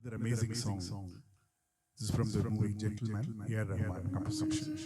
Another amazing song. This is from the movie Gentleman, A.R. Rahman composition.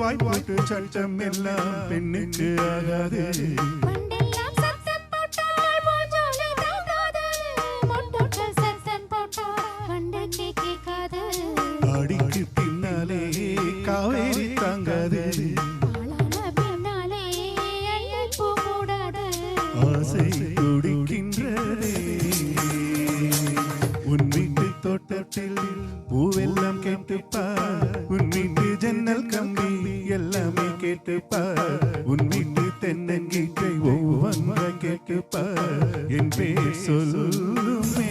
வாய்ப்பாட்டு சட்டம் எல்லாம் பெண்ணுக்கு ஆகாது. அடிக்கு பின்னாலே காவேரி தாங்காது. ஆசை துடிக்கின்றதே உன் வீட்டு தோட்டத்தில் பூவெல்லாம் கேட்டுப்பார். உன் வீட்டு ஜன்னல் கம்பி எல்லாமே கேட்டுப்பார். உன் வீட்டு தென்னங்கீற்றை ஒவ்வொன்றை கேட்டுப்பார். என் பேர் சொல்லுமே.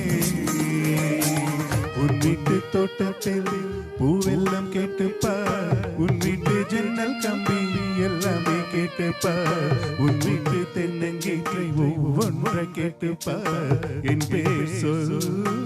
உன் வீட்டு தோட்டத்தில் பூவெல்லாம் கேட்டுப்பார். உன் வீட்டு ஜன்னல் கம்பி எல்லாமே கேட்டுப்பார். உன் வீட்டு தென்னங்கீற்றை ஒவ்வொன்றை கேட்டுப்பார். என் பேர் சொல்லுமே.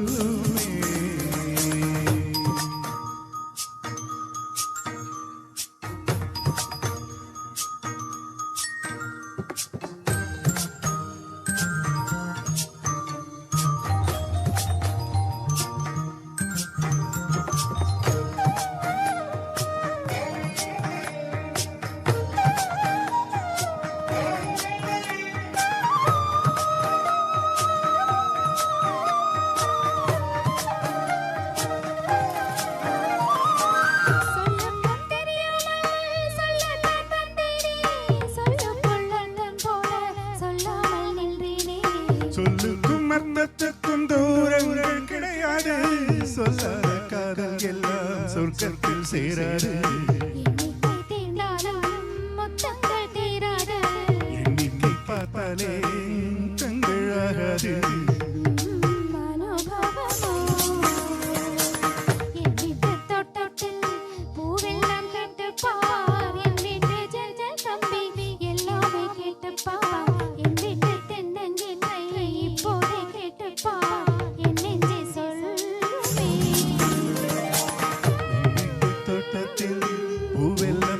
சொல்லுக்கும் அர்த்தத்துக்கும் தூரங்கள் கிடையாது. சொல்லாத காதல் எல்லாம் சொர்க்கத்தில் சேராது. எண்ணிக்கை பார்த்தாலே கண்கள் ஆகாது. பூவெல்லாம்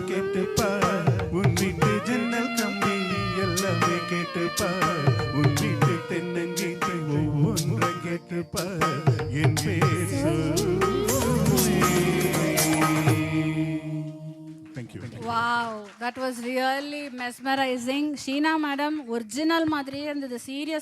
கேட்டுப்பார். உன் வீட்டு ஜன்னல் கம்பி எல்லாமே கேட்டுப்பார். உன் வீட்டு தென்னங்கீற்றை ஒவ்வொன்றை கேட்டுப்பார். என் பேர் சொல்லுமே. Thank you. Wow, that was really mesmerizing. Sheena madam, original மாதிரியே இருந்தது. சீரியஸ்